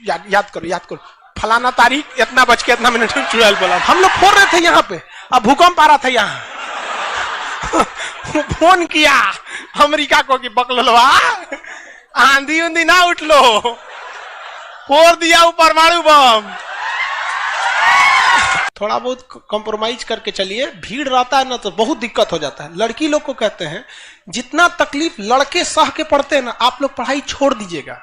याद करो फलाना तारीख इतना बज के इतना मिनट में चुड़ैल बोला। हम लोग फोड़ रहे थे यहाँ पे, अब भूकंप आ रहा था यहाँ। फोन किया अमेरिका को कि बकलवा आंधी उंधी ना उठ लो, फोड़ दिया वो परमाणु बम। थोड़ा बहुत कॉम्प्रोमाइज करके चलिए, भीड़ रहता है ना तो बहुत दिक्कत हो जाता है। लड़की लोग को कहते हैं जितना तकलीफ लड़के सह के पढ़ते हैं ना, आप लोग पढ़ाई छोड़ दीजिएगा।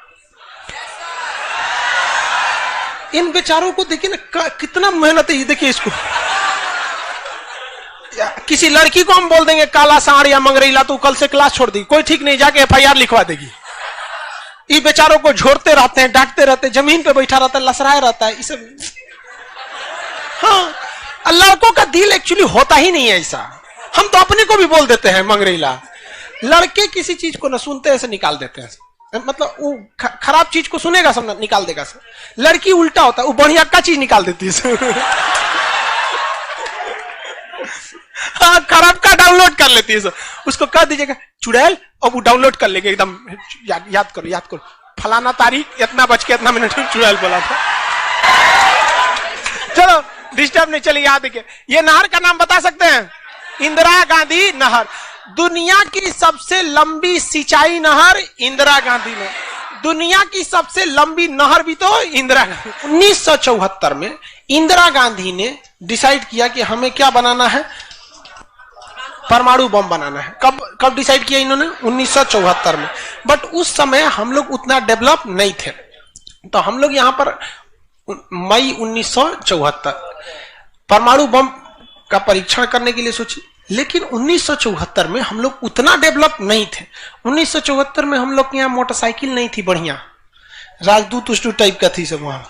इन बेचारों को देखिए ना कितना मेहनत है, देखिए इसको। किसी लड़की को हम बोल देंगे काला सांड या मंगरेला तो कल से क्लास छोड़ देगी, कोई ठीक नहीं, जाके FIR लिखवा देगी। ये बेचारों को झोरते रहते हैं, डांटते रहते हैं, जमीन पे बैठा रहता है, लसराया रहता है, इसे हाँ, लड़कों का दिल एक्चुअली होता ही नहीं है ऐसा। हम तो अपने को भी बोल देते हैं मंगरेला। लड़के किसी चीज को न सुनते ऐसे निकाल देते हैं, मतलब वो खराब चीज को सुनेगा सब निकाल देगा सर। लड़की उल्टा होता है, वो बढ़िया का चीज निकाल देती है। हाँ, खराब का डाउनलोड कर लेती है सर। उसको कह दीजिएगा चुड़ैल, और वो डाउनलोड कर लेंगे एकदम। याद करो फलाना तारीख इतना बज के इतना मिनट में चुड़ैल बोला था। चलो डिस्टर्ब नहीं, चलिए याद देखिए। ये नहर का नाम बता सकते हैं? इंदिरा गांधी नहर। दुनिया की सबसे लंबी सिंचाई नहर इंदिरा गांधी ने। दुनिया की सबसे लंबी नहर भी तो इंदिरा गांधी। 1974 में इंदिरा गांधी ने डिसाइड किया कि हमें क्या बनाना है, परमाणु बम बनाना है। कब डिसाइड किया इन्होंने? 1974 में। बट उस समय हम लोग उतना डेवलप नहीं थे, तो हम लोग यहां पर मई 1974 परमाणु बम का परीक्षण करने के लिए सोचे। लेकिन 1974 में हम लोग उतना डेवलप नहीं थे। 1974 में हम लोग के यहाँ मोटरसाइकिल नहीं थी बढ़िया, राजदूत उष्टू टाइप का थी सब। वहां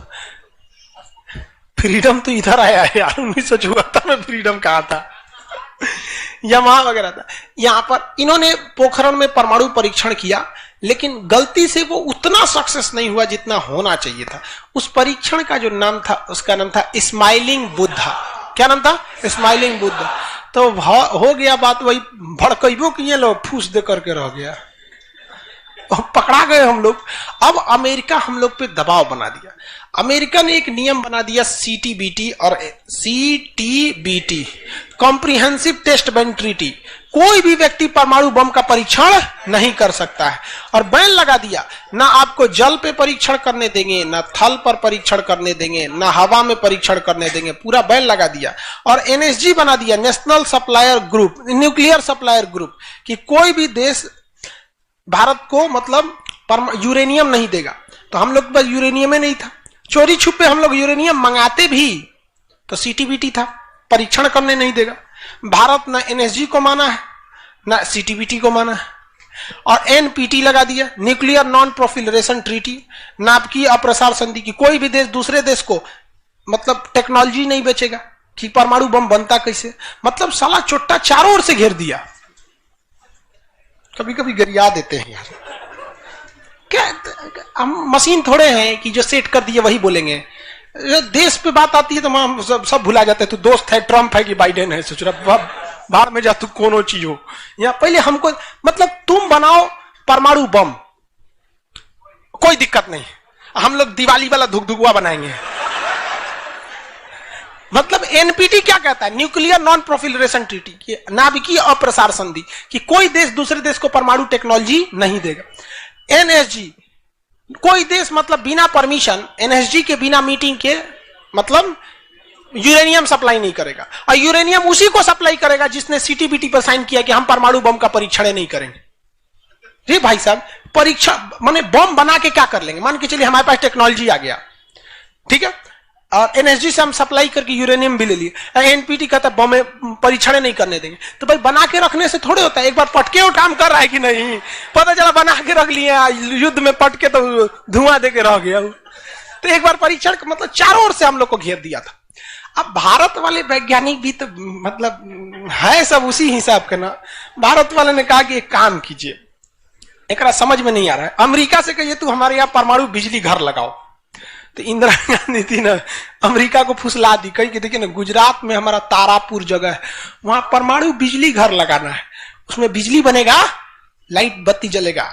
फ्रीडम तो इधर आया है यार, 1974 में फ्रीडम कहाँ था? यमहा वगैरह था। यहाँ पर इन्होंने पोखरण में परमाणु परीक्षण किया, लेकिन गलती से वो उतना सक्सेस नहीं हुआ जितना होना चाहिए था। उस परीक्षण का जो नाम था, उसका नाम था स्माइलिंग बुद्धा। क्या नाम था? स्माइलिंग बुद्धा। तो हो गया बात वही, भड़कइबो किए लोग, फूस दे करके रह गया, पकड़ा गए हम लोग। अब अमेरिका हम लोग पे दबाव बना दिया। अमेरिका ने एक नियम बना दिया CTBT और CTBT, comprehensive test ban treaty. कोई भी व्यक्ति परमाणु बम का परीक्षण नहीं कर सकता है, और बैन लगा दिया। ना आपको जल पे परीक्षण करने देंगे, ना थल पर परीक्षण करने देंगे, ना हवा में परीक्षण करने देंगे, पूरा बैन लगा दिया। और NSG बना दिया, national supplier group, nuclear supplier group, कि कोई भी देश भारत को मतलब यूरेनियम नहीं देगा। तो हम लोग बस यूरेनियम नहीं था, चोरी छुपे हम लोग यूरेनियम मंगाते भी तो CTBT था, परीक्षण करने नहीं देगा। भारत ना NSG को माना है ना CTBT को माना है, और NPT लगा दिया, न्यूक्लियर नॉन प्रोफिलरेशन ट्रीटी, नाभिकीय अप्रसार संधि की। कोई भी देश दूसरे देश को मतलब टेक्नोलॉजी नहीं बेचेगा कि परमाणु बम बनता कैसे, मतलब साला चोट्टा चारों ओर से घेर दिया। कभी कभी गरिया देते हैं यार, क्या हम मशीन थोड़े हैं कि जो सेट कर दिए वही बोलेंगे। देश पे बात आती है तो हम सब भुला जाते हैं। तू दोस्त है ट्रम्प है कि बाइडेन है, सोच रहा बाहर में जा, तू कोनो चीज हो। या पहले हमको मतलब तुम बनाओ परमाणु बम, कोई दिक्कत नहीं, हम लोग दिवाली वाला धुकधुकुआ बनाएंगे। मतलब NPT क्या कहता है? न्यूक्लियर नॉन प्रोफिलरेशन ट्रीटी, नाभिकीय अप्रसार संधि, कि कोई देश दूसरे देश को परमाणु टेक्नोलॉजी नहीं देगा। NSG, कोई देश मतलब बिना परमिशन, NSG के बिना मीटिंग के मतलब यूरेनियम सप्लाई नहीं करेगा, और यूरेनियम उसी को सप्लाई करेगा जिसने CTBT पर साइन किया कि हम परमाणु बम का परीक्षण नहीं करेंगे। जी भाई साहब, परीक्षा माने बम बना के क्या कर लेंगे? मान के चलिए हमारे पास टेक्नोलॉजी आ गया, ठीक है, और NSG से हम सप्लाई करके यूरेनियम भी ले लिए। NPT कहता है बम परीक्षण नहीं करने देंगे। तो भाई बना के रखने से थोड़े होता है, एक बार पटके वो काम कर रहा है कि नहीं, पता चला बना के रख लिए, युद्ध में पटके तो धुआं दे के रह गया। तो एक बार परीक्षण मतलब चारों ओर से हम लोग को घेर दिया था। अब भारत वाले वैज्ञानिक भी तो मतलब है सब उसी हिसाब के ना। भारत वाले ने कहा कि एक काम कीजिए, एक समझ में नहीं आ रहा है, अमेरिका से कहिए तू हमारे यहाँ परमाणु बिजली घर लगाओ। तो इंदिरा गांधी थी ना, अमेरिका को फुसला दी, कही कि देखिए ना गुजरात में हमारा तारापुर जगह है, वहां परमाणु बिजली घर लगाना है, उसमें बिजली बनेगा, लाइट बत्ती जलेगा,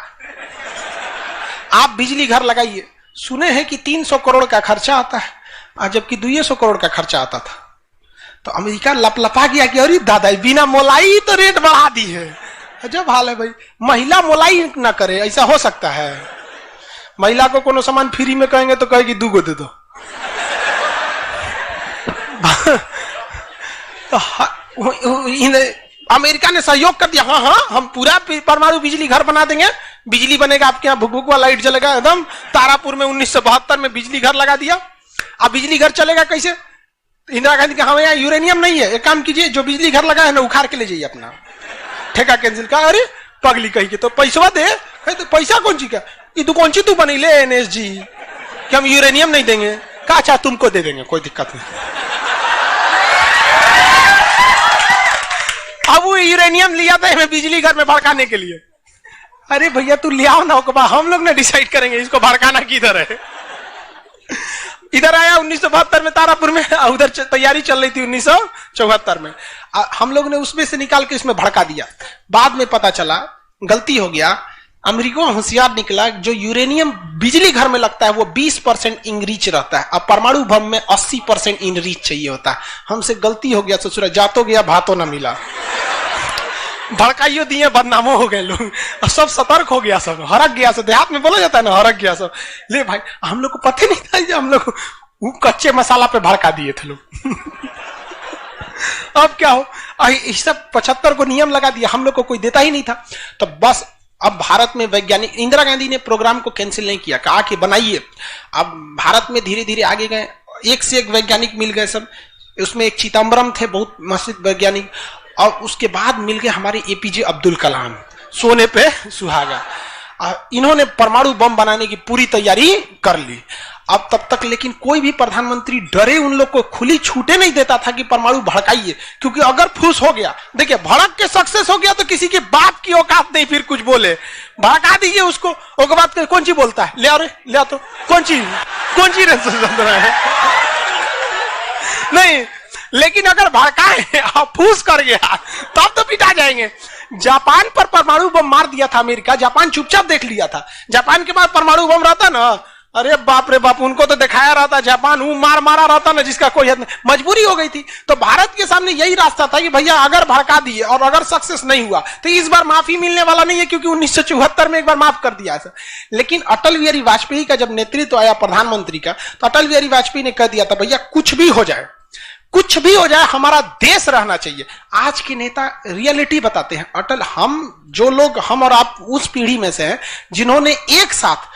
आप बिजली घर लगाइए, सुने हैं कि 300 करोड़ का खर्चा आता है, और जबकि 200 करोड़ का खर्चा आता था। तो अमेरिका लपलपा गया कि अरे दादा बिना मोलाई तो रेट बढ़ा दी है। अजब हाल है भाई, महिला मोलाई ना करे, ऐसा हो सकता है? महिला को कोनो सामान फ्री में कहेंगे तो कहेगी 2 गो दे दो। अमेरिका ने सहयोग कर दिया, हाँ हाँ हम पूरा परमाणु बिजली घर बना देंगे, बिजली बनेगा आपके यहाँ, भुक भुक वाला लाइट जलेगा एकदम। तारापुर में 1972 में बिजली घर लगा दिया। अब बिजली घर चलेगा कैसे? इंदिरा गांधी के हाँ यहाँ यूरेनियम नहीं है, एक काम कीजिए जो बिजली घर लगा है ना उखाड़ के ले जाइए अपना, ठेका कैंसिल का। अरे पगली कही के तो पैसा दे, तो पैसा कौन सी का, ये तू कौन सी तू बनी ले NSG कि हम यूरेनियम नहीं देंगे, का अच्छा तुमको दे देंगे, कोई दिक्कत नहीं। अब वो यूरेनियम लिया था हमें बिजली घर में भड़काने के लिए। अरे भैया तू ले आओ ना, हम लोग ने डिसाइड करेंगे इसको भड़काना किधर है। इधर आया 1972 में तारापुर में, उधर तैयारी चल रही थी 1974 में। हम लोग ने उसमें से निकाल के इसमें भड़का दिया। बाद में पता चला गलती हो गया, अमेरिका होशियार निकला, जो यूरेनियम बिजली घर में लगता है वो 20% इनरिच रहता है, अब परमाणु बम में 80% इनरिच चाहिए होता है। हमसे गलती हो गया ससुरा, जातो गया भातो ना मिला, भड़काइयो दिए बदनामो हो गए लोग, सब सतर्क हो गया, सब हरक गया, सब देहात में बोला जाता है ना हरक गया सब। ले भाई हम लोग को पता नहीं था, हम लोग कच्चे मसाला पे भड़का दिए थे लोग। अब क्या हो, इस सब 75 को नियम लगा दिया, हम लोग को कोई देता ही नहीं था। तो बस अब भारत में वैज्ञानिक, इंदिरा गांधी ने प्रोग्राम को कैंसिल नहीं किया, कहा कि बनाइए। अब भारत में धीरे धीरे आगे गए, एक से एक वैज्ञानिक मिल गए सब। उसमें एक चिदम्बरम थे बहुत मशहूर वैज्ञानिक, और उसके बाद मिल गए हमारे APJ अब्दुल कलाम, सोने पे सुहागा। इन्होंने परमाणु बम बनाने की पूरी तैयारी कर ली। अब तब तक लेकिन कोई भी प्रधानमंत्री डरे उन लोग को खुली छूटे नहीं देता था कि परमाणु भड़काइए, क्योंकि अगर फूस हो गया, देखिए भड़क के सक्सेस हो गया तो किसी के बाप की औकात नहीं फिर कुछ बोले, भड़का दीजिए उसको, उसके बाद कौन सी बोलता है, ले आओ रे ले आओ, तो कौन सी है नहीं। लेकिन अगर भड़काए और फूस कर गया तब तो पिटा जाएंगे। जापान पर परमाणु बम मार दिया था अमेरिका, जापान चुपचाप देख लिया था। जापान के पास परमाणु बम रहता ना, अरे बाप रे बाप, उनको तो दिखाया रहता, जापान मारा रहता ना जिसका कोई हद नहीं, मजबूरी हो गई थी। तो भारत के सामने यही रास्ता था कि भैया अगर भड़का दिए और अगर सक्सेस नहीं हुआ तो इस बार माफी मिलने वाला नहीं है, क्योंकि 1974 में एक बार माफ कर दिया था। लेकिन अटल बिहारी वाजपेयी का जब नेतृत्व आया प्रधानमंत्री का, तो अटल बिहारी वाजपेयी ने कह दिया था भैया कुछ भी हो जाए, कुछ भी हो जाए, हमारा देश रहना चाहिए। आज के नेता रियलिटी बताते हैं। अटल, हम और आप उस पीढ़ी में से हैं जिन्होंने एक साथ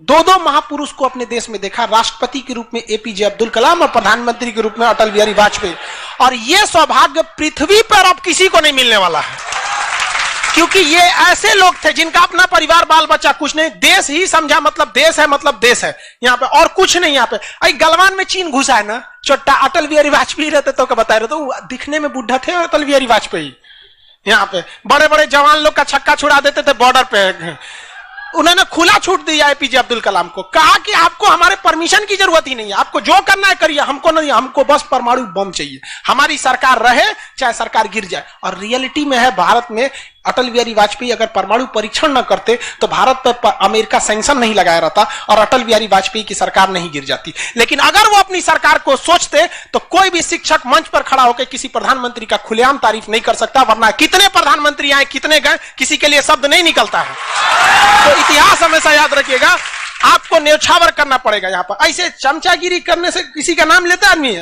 2 महापुरुष को अपने देश में देखा, राष्ट्रपति के रूप में APJ अब्दुल कलाम और प्रधानमंत्री के रूप में अटल बिहारी वाजपेयी। और यह सौभाग्य पृथ्वी पर अब किसी को नहीं मिलने वाला है, क्योंकि ये ऐसे लोग थे जिनका अपना परिवार बाल बच्चा कुछ नहीं, देश ही समझा मतलब देश है, मतलब देश है यहाँ पे, और कुछ नहीं। यहाँ पे गलवान में चीन घुसा है ना, छोटा अटल बिहारी वाजपेयी रहते तो बता रहे, तो दिखने में बुढ़ा थे अटल बिहारी वाजपेयी। यहाँ पे बड़े बड़े जवान लोग का छक्का छुड़ा देते थे बॉर्डर पे। उन्होंने खुला छूट दिया APJ अब्दुल कलाम को, कहा कि आपको हमारे परमिशन की जरूरत ही नहीं है, आपको जो करना है करिए, हमको नहीं, हमको बस परमाणु बम चाहिए, हमारी सरकार रहे चाहे सरकार गिर जाए। और रियलिटी में है, भारत में अटल बिहारी वाजपेयी अगर परमाणु परीक्षण न करते तो भारत पर अमेरिका सैंक्शन नहीं लगाया रहता और अटल बिहारी वाजपेयी की सरकार नहीं गिर जाती। लेकिन अगर वो अपनी सरकार को सोचते तो कोई भी शिक्षक मंच पर खड़ा होकर किसी प्रधानमंत्री का खुलेआम तारीफ नहीं कर सकता, वरना कितने प्रधानमंत्री आए कितने गए किसी के लिए शब्द नहीं निकलता है। तो इतिहास हमेशा याद रखिएगा, आपको न्यौछावर करना पड़ेगा। यहाँ पर ऐसे चमचागिरी करने से किसी का नाम लेता आदमी,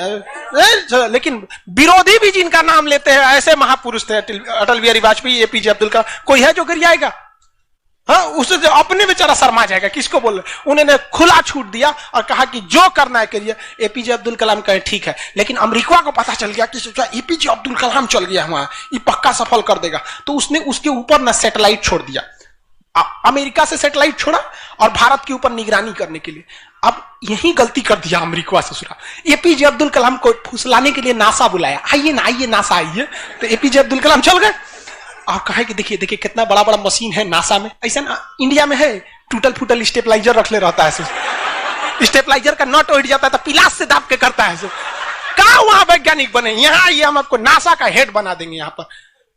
लेकिन विरोधी भी जिनका नाम लेते हैं ऐसे महापुरुष थे अटल बिहारी वाजपेयी, APJ अब्दुल कलाम। कोई है जो गिरियाएगा? हाँ, उसे जो अपने बेचारा शर्मा जाएगा, किसको बोल रहे। उन्होंने खुला छूट दिया और कहा कि जो करना है करिए। APJ अब्दुल कलाम कहे ठीक है, लेकिन अमेरिका को पता चल गया कि सोचा APJ अब्दुल कलाम चल गया वहां, ये पक्का सफल कर देगा, तो उसने उसके ऊपर ना सैटेलाइट छोड़ दिया, अमेरिका से सैटेलाइट छोड़ा और भारत के ऊपर निगरानी करने के लिए। अब यही गलती कर दिया अमेरिका ससुरा। APJ अब्दुल कलाम को फुसलाने के लिए नासा बुलाया, आइए ना, आइए नासा आइए। तो APJ अब्दुल कलाम चल गए और कहा कि देखिए देखिए कितना बड़ा बड़ा मशीन है नासा में, ऐसा ना इंडिया में है, टूटल फूटल स्टेपलाइजर रख ले रहता है, स्टेपलाइजर का नट उठ जाता है तो पिलास से दाब के करता है। कहा वहां वैज्ञानिक बने, यहाँ आइए हम आपको नासा का हेड बना देंगे। यहाँ पर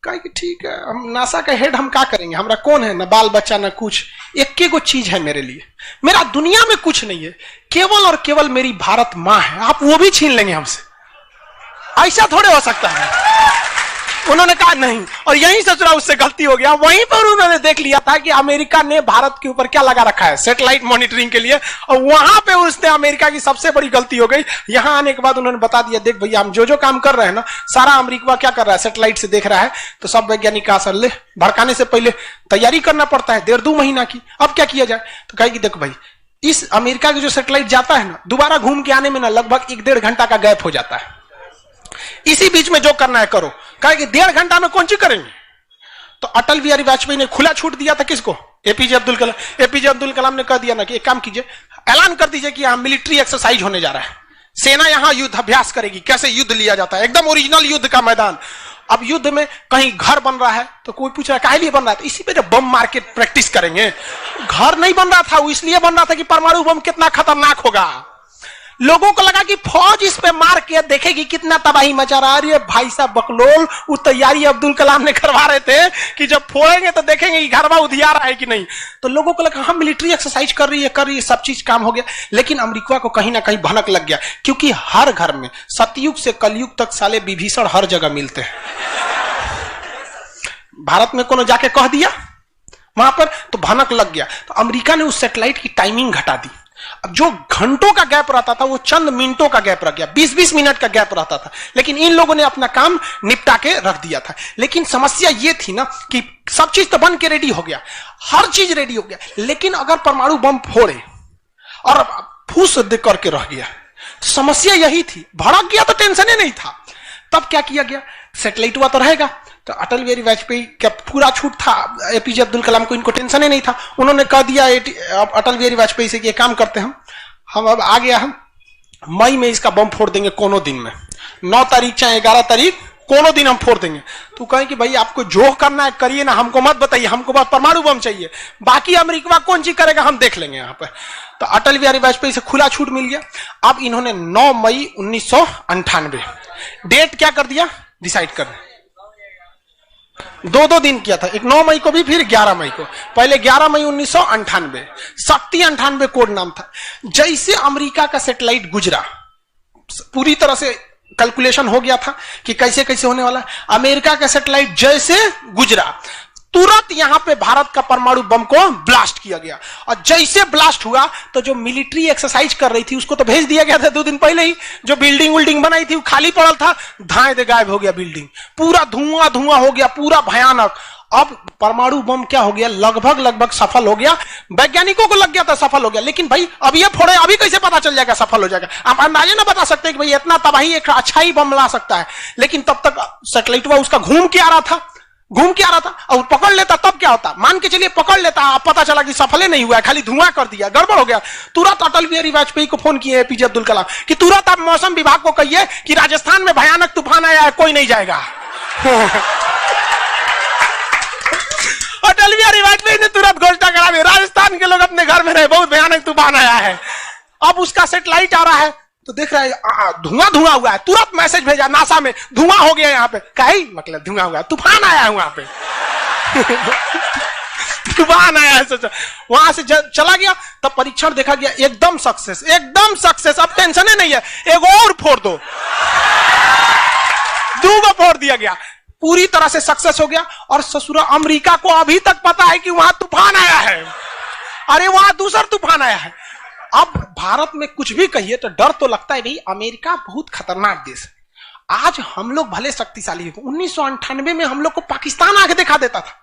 कहे कि ठीक है, हम नासा का हेड, हम क्या करेंगे, हमारा कौन है, ना बाल बच्चा ना कुछ, एक को चीज है मेरे लिए, मेरा दुनिया में कुछ नहीं है, केवल और केवल मेरी भारत मां है, आप वो भी छीन लेंगे हमसे, ऐसा थोड़े हो सकता है। उन्होंने कहा नहीं, और यहीं से थोड़ा उससे गलती हो गया। वहीं पर उन्होंने देख लिया था कि अमेरिका ने भारत के ऊपर क्या लगा रखा है, सैटेलाइट मॉनिटरिंग के लिए, और वहां पे उसने अमेरिका की सबसे बड़ी गलती हो गई। यहां आने के बाद उन्होंने बता दिया, देख भैया हम जो काम कर रहे हैं ना, सारा अमेरिका क्या कर रहा है, सैटेलाइट से देख रहा है। तो सब वैज्ञानिक का असर ले, भड़काने से पहले तैयारी करना पड़ता है 1.5-2 महीना की, अब क्या किया जाए। तो कहे कि देखो भाई, इस अमेरिका के जो सैटेलाइट जाता है ना, दोबारा घूम के आने में ना लगभग 1-1.5 घंटा का गैप हो जाता है, इसी बीच में जो करना है करो। कहा कि 1.5 घंटा में कौन सी करेंगे। तो अटल बिहारी वाजपेयी ने खुला छूट दिया था किसको, एपीजे अब्दुल कलाम। एपीजे अब्दुल कलाम ने कह दिया ना कि एक काम कीजिए, ऐलान कर दीजिए कि यहां मिलिट्री एक्सरसाइज होने जा रहा है, सेना यहां युद्ध अभ्यास करेगी, कैसे युद्ध लिया जाता है, एकदम ओरिजिनल युद्ध का मैदान। अब युद्ध में कहीं घर बन रहा है तो कोई पूछ रहा है काहे लिए बन रहा है, तो इसी पे जब बम मार के प्रैक्टिस करेंगे। घर नहीं बन रहा था, वो इसलिए बन रहा था कि परमाणु बम कितना खतरनाक होगा। लोगों को लगा कि फौज इस पे मार के देखेगी कितना तबाही मचा रहा है। भाई साहब बकलोल, वो तैयारी अब्दुल कलाम ने करवा रहे थे कि जब फोड़ेंगे तो देखेंगे कि घरवा उधिया रहा है कि नहीं। तो लोगों को लगा हम मिलिट्री एक्सरसाइज कर रही है, सब चीज काम हो गया। लेकिन अमेरिका को कहीं ना कहीं भनक लग गया, क्योंकि हर घर में सतयुग से कलयुग तक साले विभीषण हर जगह मिलते हैं। भारत में कोनो जाके कह दिया वहां पर, तो भनक लग गया। तो अमेरिका ने उस सैटेलाइट की टाइमिंग घटा दी। अब जो घंटों का गैप रहता था वो चंद मिनटों का गैप रह गया, 20-20 मिनट का गैप रहता था। लेकिन इन लोगों ने अपना काम निपटा के रख दिया था। लेकिन समस्या ये थी ना कि सब चीज तो बन के रेडी हो गया, हर चीज रेडी हो गया, लेकिन अगर परमाणु बम फोड़े और फूस दे करके रह गया, समस्या यही थी। भड़क गया तो टेंशन ही नहीं था। तब क्या किया गया, सैटेलाइट हुआ तो रहेगा। तो अटल बिहारी वाजपेयी का पूरा छूट था, एपीजे अब्दुल कलाम को इनको टेंशन ही नहीं था। उन्होंने कह दिया अटल बिहारी वाजपेयी से कि काम करते हैं हम अब आ गया, हम मई में इसका बम फोड़ देंगे कोनो दिन में, 9 तारीख चाहे 11 तारीख कोनो दिन हम फोड़ देंगे। तो कहें कि भाई आपको जो करना है करिए ना, हमको मत बताइए, हमको बस परमाणु बम चाहिए, बाकी अमेरिका कौन चीज करेगा हम देख लेंगे यहाँ पर। तो अटल बिहारी वाजपेयी से खुला छूट मिल गया। अब इन्होंने 9 मई 1998 डेट क्या कर दिया, डिसाइड कर 2 दिन किया था, एक 9 मई को भी, फिर 11 मई को। पहले 11 मई 1998 शक्ति 98 कोड नाम था। जैसे अमेरिका का सैटेलाइट गुजरा, पूरी तरह से कैलकुलेशन हो गया था कि कैसे कैसे होने वाला। अमेरिका का सैटेलाइट जैसे गुजरा, तुरंत यहां पे भारत का परमाणु बम को ब्लास्ट किया गया। और जैसे ब्लास्ट हुआ तो जो मिलिट्री एक्सरसाइज कर रही थी उसको तो भेज दिया गया था 2 दिन पहले ही। जो बिल्डिंग बनाई थी वो खाली पड़ल था, धाए दे गायब हो गया बिल्डिंग, पूरा धुआं धुआं हो गया, पूरा भयानक। अब परमाणु बम क्या हो गया, लगभग सफल हो गया। वैज्ञानिकों को लग गया था सफल हो गया, लेकिन भाई अब ये फोड़े, अभी कैसे पता चल जाएगा सफल हो जाएगा। आप अंदाजा ना बता सकते कि भाई इतना तबाही एक अच्छा ही बम ला सकता है। लेकिन तब तक सैटेलाइट उसका घूम के आ रहा था और पकड़ लेता तब क्या होता, मान के चलिए पकड़ लेता, अब पता चला कि सफल नहीं हुआ, खाली धुआं कर दिया, गड़बड़ हो गया। तुरंत अटल बिहारी वाजपेयी को फोन किए एपीजे अब्दुल कलाम कि तुरंत आप मौसम विभाग को कहिए कि राजस्थान में भयानक तूफान आया है, कोई नहीं जाएगा। अटल बिहारी वाजपेयी ने तुरंत घोषणा करा दी, राजस्थान के लोग अपने घर में रहे, बहुत भयानक तूफान आया है। अब उसका सैटेलाइट आ रहा है तो देख रहा है धुआं हुआ है, तुरंत मैसेज भेजा नासा में, धुआं हो गया यहाँ पे। कहीं मतलब धुआं हुआ, तूफान आया है वहां पे। तूफान आया है, सोचा वहां से चला गया। तब परीक्षण देखा गया, एकदम सक्सेस। अब टेंशन ही नहीं है, एक और फोड़ दो, 2 फोड़ दिया गया, पूरी तरह से सक्सेस हो गया। और ससुरा अमेरिका को अभी तक पता है कि वहां तूफान आया है, अरे वहां दूसरा तूफान आया है। अब भारत में कुछ भी कहिए तो डर तो लगता है, भाई अमेरिका बहुत खतरनाक देश है। आज हम लोग भले शक्तिशाली है, 1998 में हम लोग को पाकिस्तान आगे दिखा देता था,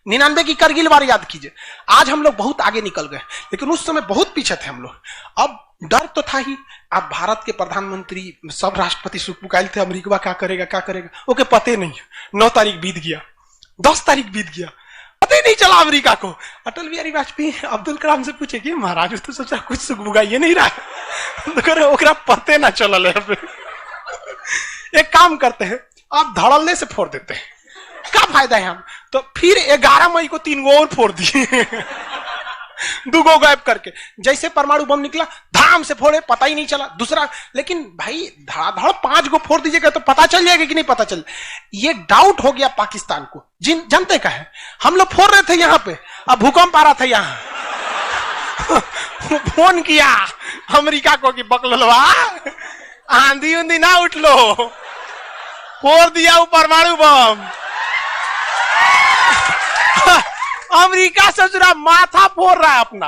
99 की करगिल वार याद कीजिए। आज हम लोग बहुत आगे निकल गए, लेकिन उस समय बहुत पीछे थे हम लोग। अब डर तो था ही। अब भारत के प्रधानमंत्री सब राष्ट्रपति सुखपुकाइल थे, अमेरिका क्या करेगा ओके पते नहीं। 9 तारीख बीत गया, 10 तारीख बीत गया, पता ही नहीं चला अमेरिका को। अटल बिहारी वाजपेयी अब्दुल कलाम से पूछे कि महाराज तो सोचा कुछ सुख ये नहीं रहा, तो ओकरा पते ना चल। एक काम करते हैं, आप धड़ल्ले से फोड़ देते हैं, क्या फायदा है हम। तो फिर 11 मई को 3 और फोड़ दिए। दुगो गायब करके। जैसे परमाणु बम निकला धाम से फोड़े, पता ही नहीं चला। दूसरा, लेकिन भाई धड़ाधड़ 5 गो फोड़ दीजिएगा तो पता चल जाएगा कि नहीं पता चल। ये डाउट हो गया पाकिस्तान को। जनते का है, हम लोग फोड़ रहे थे यहां पे, अब भूकंप आ रहा था यहां। फोन किया अमेरिका को कि बकलवा आंधी उंधी ना उठ लो, फोड़ दिया वो परमाणु बम। अमेरिका सोच रहा माथा फोड़ रहा है अपना,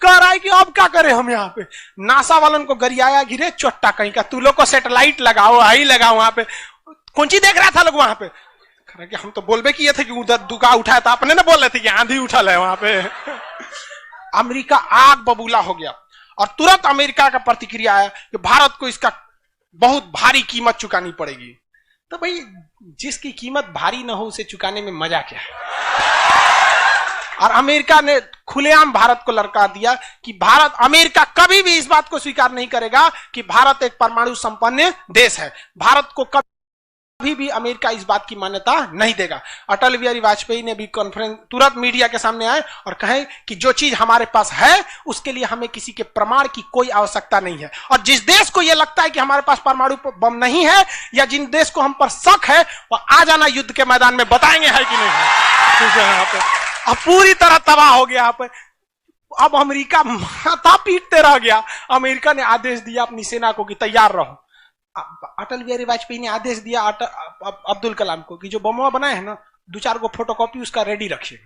कह रहा है कि अब क्या करें हम यहाँ पे। नासा वालन को गरियाया गिरे चोट्टा कहीं का, तू लोग को सैटेलाइट लगाओ, आई लगाओ वहां पे। कौन सी देख रहा था लोग वहां पे, कह रहा कि हम तो बोलबे किए थे कि उधर दुका उठाया था, अपने ना बोल रहे थे कि आंधी उठल है वहां पे। अमेरिका आग बबूला हो गया और तुरंत अमेरिका का प्रतिक्रिया आया कि भारत को इसका बहुत भारी कीमत चुकानी पड़ेगी। तो भाई जिसकी कीमत भारी ना हो उसे चुकाने में मजा क्या है। और अमेरिका ने खुलेआम भारत को ललकार दिया कि अमेरिका कभी भी इस बात को स्वीकार नहीं करेगा कि भारत एक परमाणु संपन्न देश है। भारत को कभी भी अमेरिका इस बात की मान्यता नहीं देगा। अटल बिहारी वाजपेयी ने भी कॉन्फ्रेंस तुरंत मीडिया के सामने आए और कहे कि जो चीज हमारे पास है उसके लिए हमें किसी के प्रमाण की कोई आवश्यकता नहीं है। और जिस देश को यह लगता है कि हमारे पास परमाणु बम नहीं है या जिन देश को हम पर शक है वो आ जाना युद्ध के मैदान में, बताएंगे है कि नहीं। अब पूरी तरह तबाह हो गया यहाँ पे। अब अमेरिका माथा पीटते रह गया। अमेरिका ने आदेश दिया अपनी सेना को कि तैयार रहो। अटल बिहारी वाजपेयी ने आदेश दिया अब्दुल कलाम को कि जो बमवा बनाए हैं ना 2-4 को फोटोकॉपी उसका रेडी रखिए।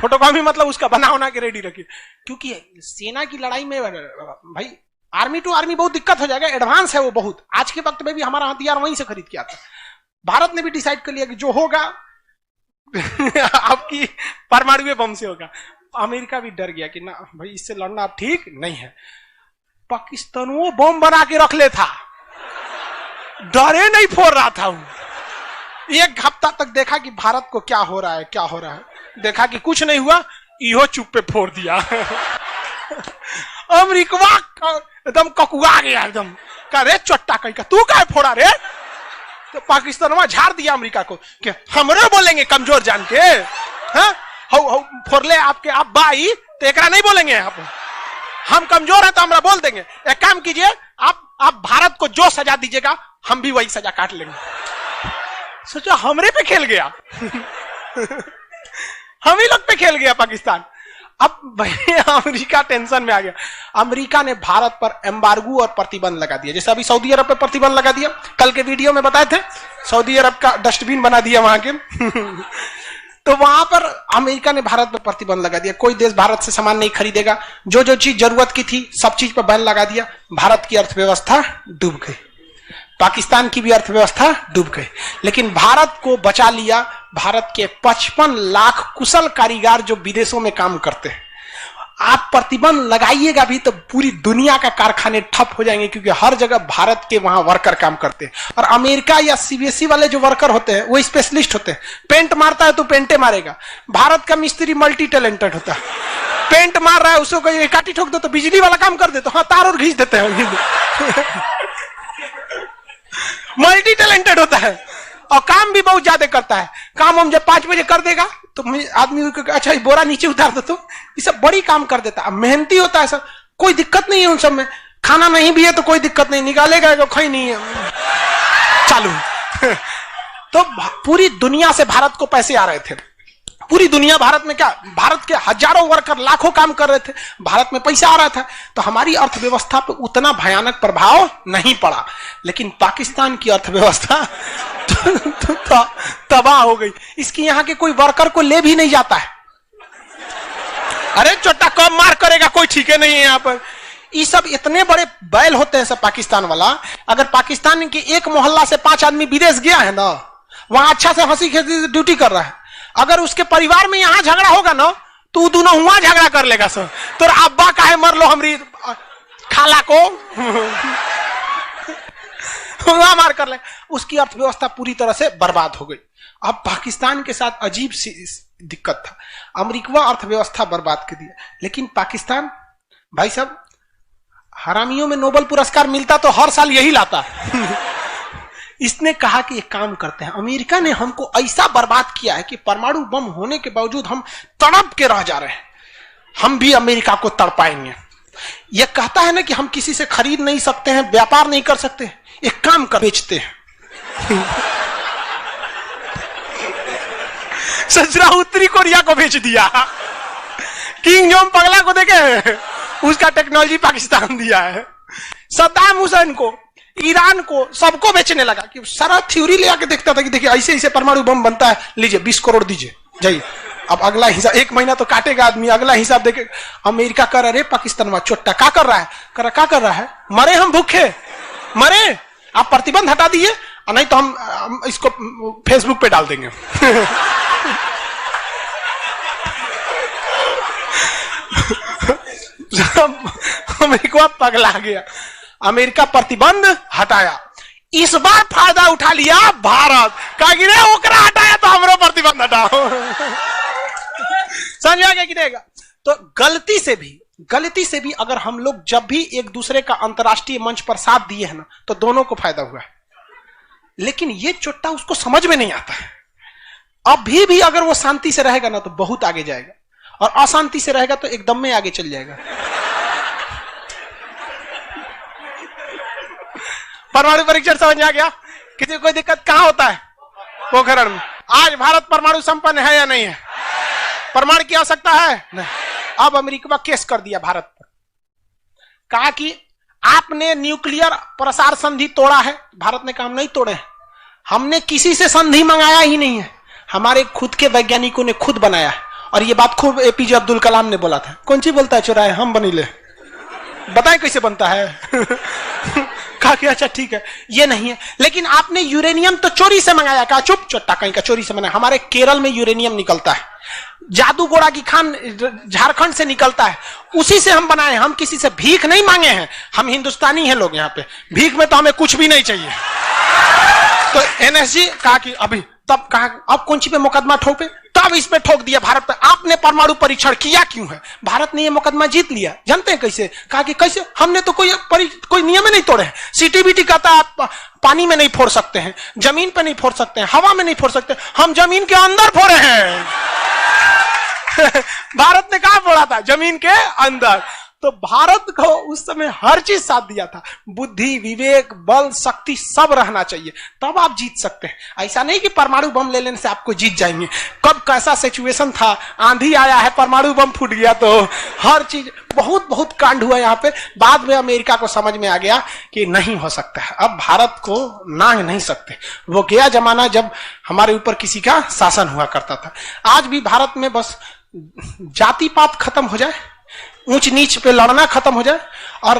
फोटोकॉपी मतलब उसका बना के रेडी रखिए, क्योंकि सेना की लड़ाई में भाई आर्मी टू आर्मी बहुत दिक्कत हो जाएगा। एडवांस है वो बहुत। आज के वक्त में भी हमारा हथियार वहीं से खरीद के आता है। भारत ने भी डिसाइड कर लिया कि जो होगा आपकी परमाणु बम से होगा। अमेरिका भी डर गया कि ना भाई इससे लड़ना अब ठीक नहीं है। पाकिस्तान वो बम बना के रख ले था, डरे नहीं फोड़ रहा था। 1 हफ्ता तक देखा कि भारत को क्या हो रहा है, क्या हो रहा है। देखा कि कुछ नहीं हुआ, इहो चुप पे फोड़ दिया। अमेरिका एकदम ककुआ गया, एकदम कह रे चट्टा कहीं का तू क्या फोड़ा रे। तो पाकिस्तान वहां झाड़ दिया अमेरिका को कि हमरे बोलेंगे कमजोर जान के, फोड़ले आपके आप बाई तो एक नहीं बोलेंगे आप, हम कमजोर है तो हमरा बोल देंगे। एक काम कीजिए आप भारत को जो सजा दीजिएगा हम भी वही सजा काट लेंगे। सोचो हमरे पे खेल गया। हम ही लोग पे खेल गया पाकिस्तान। अब भाई अमेरिका टेंशन में आ गया। अमेरिका ने भारत पर एम्बार्गो और प्रतिबंध लगा दिया। जैसे अभी सऊदी अरब पे प्रतिबंध लगा दिया, कल के वीडियो में बताए थे, सऊदी अरब का डस्टबिन बना दिया वहां के। तो वहां पर अमेरिका ने भारत पर प्रतिबंध लगा दिया। कोई देश भारत से सामान नहीं खरीदेगा। जो जो चीज जरूरत की थी सब चीज पर बैन लगा दिया। भारत की अर्थव्यवस्था डूब गई, पाकिस्तान की भी अर्थव्यवस्था डूब गई, लेकिन भारत को बचा लिया भारत के 55 लाख कुशल कारीगर जो विदेशों में काम करते हैं। आप प्रतिबंध लगाइएगा भी तो पूरी दुनिया का कारखाने ठप हो जाएंगे, क्योंकि हर जगह भारत के वहां वर्कर काम करते हैं। और अमेरिका या सीबीएसई वाले जो वर्कर होते हैं वो स्पेशलिस्ट होते हैं। पेंट मारता है तो पेंटे मारेगा। भारत का मिस्त्री मल्टी टैलेंटेड होता है। पेंट मार रहा है उसको एक काटी ठोक दो तो बिजली वाला काम कर दे, तो हाँ तार और घींच देते हैं। मल्टी टैलेंटेड होता है और काम भी बहुत ज्यादा करता है। काम हम जब 5 बजे कर देगा तो आदमी अच्छा बोरा नीचे उतार दो, तो ये सब बड़ी काम कर देता है। मेहनती होता है सर, कोई दिक्कत नहीं है उन सब में। खाना नहीं भी है तो कोई दिक्कत नहीं, निकालेगा तो खाई नहीं है चालू। तो पूरी दुनिया से भारत को पैसे आ रहे थे। पूरी दुनिया भारत में क्या, भारत के हजारों वर्कर लाखों काम कर रहे थे, भारत में पैसा आ रहा था। तो हमारी अर्थव्यवस्था पे उतना भयानक प्रभाव नहीं पड़ा, लेकिन पाकिस्तान की अर्थव्यवस्था तबाह हो गई। इसकी यहां के कोई वर्कर को ले भी नहीं जाता है। अरे चोटा कब मार करेगा कोई ठीक नहीं है यहाँ पर। ये सब इतने बड़े बैल होते हैं सब पाकिस्तान वाला। अगर पाकिस्तान के एक मोहल्ला से 5 आदमी विदेश गया है ना, वहां अच्छा से हंसी खेसी ड्यूटी कर रहा है, अगर उसके परिवार में यहां झगड़ा होगा ना तो दोनों वहां झगड़ा कर लेगा सर। तो अब्बा काहे मर लो हमरी खाला को वहां मार कर ले। उसकी अर्थव्यवस्था पूरी तरह से बर्बाद हो गई। अब पाकिस्तान के साथ अजीब सी दिक्कत था। अमेरिका अर्थव्यवस्था बर्बाद कर दिया, लेकिन पाकिस्तान भाई साहब हरामियों में नोबेल पुरस्कार मिलता तो हर साल यही लाता। इसने कहा कि एक काम करते हैं, अमेरिका ने हमको ऐसा बर्बाद किया है कि परमाणु बम होने के बावजूद हम तड़प के रह जा रहे हैं। हम भी अमेरिका को तड़पाएंगे। यह कहता है ना कि हम किसी से खरीद नहीं सकते हैं, व्यापार नहीं कर सकते, एक काम कर बेचते हैं। ससुरा उत्तरी कोरिया को बेच दिया, किंग जोंग पगला को देखे, उसका टेक्नोलॉजी पाकिस्तान दिया है। सद्दाम हुसैन को, ईरान को, सबको बेचने लगा कि सारा थ्योरी ले आके देखता था कि देखिए ऐसे ऐसे परमाणु बम बनता है, लीजिए 20 करोड़ दीजिए जाइए। अब अगला हिसाब 1 महीना तो काटेगा आदमी, अगला हिसाब देखे। अमेरिका कर रहा है पाकिस्तान में चोट्टा क्या कर रहा है, क्या कर रहा है, मरे हम भूखे मरे, आप प्रतिबंध हटा दिए नहीं तो हम इसको फेसबुक पे डाल देंगे। अमेरिका पगला गया, अमेरिका प्रतिबंध हटाया। इस बार फायदा उठा लिया भारत, कहा ओकरा हटाया तो हमरो प्रतिबंध हटाओ। समझ आ गया कि देगा। तो गलती से भी अगर हम लोग जब भी एक दूसरे का अंतर्राष्ट्रीय मंच पर साथ दिए हैं ना, तो दोनों को फायदा हुआ है। लेकिन ये चोट्टा उसको समझ में नहीं आता है। अभी भी अगर वो शांति से रहेगा ना तो बहुत आगे जाएगा, और अशांति से रहेगा तो एकदम में आगे चल जाएगा। परमाणु परीक्षण समझ में आ गया? किसी कोई दिक्कत कहां होता है? पोखरण में। आज भारत परमाणु संपन्न है या नहीं है? परमाणु की आवश्यकता है नहीं। अब अमेरिका केस कर दिया भारत पर, कहा कि आपने न्यूक्लियर प्रसार संधि तोड़ा है। भारत ने कहा हम नहीं तोड़े, हमने किसी से संधि मंगाया ही नहीं है, हमारे खुद के वैज्ञानिकों ने खुद बनाया है। और ये बात खूब एपीजे अब्दुल कलाम ने बोला था। कौन सी बोलता है चुराए हम बनीले, बताए कैसे बनता है। कहा कि अच्छा ठीक है ये नहीं है, लेकिन आपने यूरेनियम तो चोरी से मंगाया। कहा चुप, चोट्टा कहीं का चोरी से मंगाया। हमारे केरल में यूरेनियम निकलता है, जादूगोड़ा की खान झारखंड से निकलता है, उसी से हम बनाए। हम किसी से भीख नहीं मांगे हैं, हम हिंदुस्तानी हैं लोग, यहाँ पे भीख में तो हमें कुछ भी नहीं चाहिए। तो एनएसजी कहा कि अभी तब कहा अब कौन सी पे मुकदमा ठोके, तब इस पे ठोक दिया भारत पे। आपने परमाणु परीक्षण किया क्यों है? भारत ने ये मुकदमा जीत लिया। जानते हैं कैसे? कहा कि कैसे, हमने तो कोई नियम नहीं तोड़े हैं। सीटीबीटी कहता है आप पानी में नहीं फोड़ सकते हैं, जमीन पे नहीं फोड़ सकते हैं, हवा में नहीं फोड़ सकते, हम जमीन के अंदर फोड़े हैं। भारत ने कहा फोड़ा था? जमीन के अंदर। तो भारत को उस समय हर चीज साथ दिया था, बुद्धि, विवेक, बल, शक्ति सब रहना चाहिए, तब आप जीत सकते हैं। ऐसा नहीं कि परमाणु बम ले लेने से आपको जीत जाएंगे। कब कैसा सिचुएशन था, आंधी आया है, परमाणु बम फूट गया, तो हर चीज बहुत कांड हुआ यहाँ पे। बाद में अमेरिका को समझ में आ गया कि नहीं हो सकता है, अब भारत को नांग नहीं सकते। वो गया जमाना जब हमारे ऊपर किसी का शासन हुआ करता था। आज भी भारत में बस जाति पात खत्म हो जाए, ऊंच नीच पे लड़ना खत्म हो जाए, और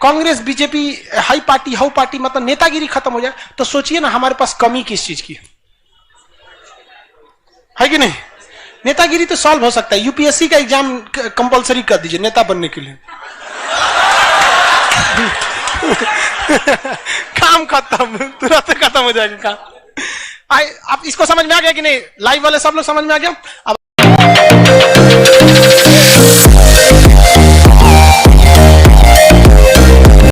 Congress BJP high party how party मतलब नेतागिरी खत्म हो जाए, तो सोचिए ना हमारे पास कमी किस चीज की है कि नहीं? नेतागिरी तो सॉल्व हो सकता है। यूपीएससी का एग्जाम कंपलसरी कर दीजिए नेता बनने के लिए। काम खत्म, तुरंत खत्म हो जाएगा काम। आप इसको समझ में आ गया कि नहीं? लाइव वाले सब लोग समझ में आ गया? अब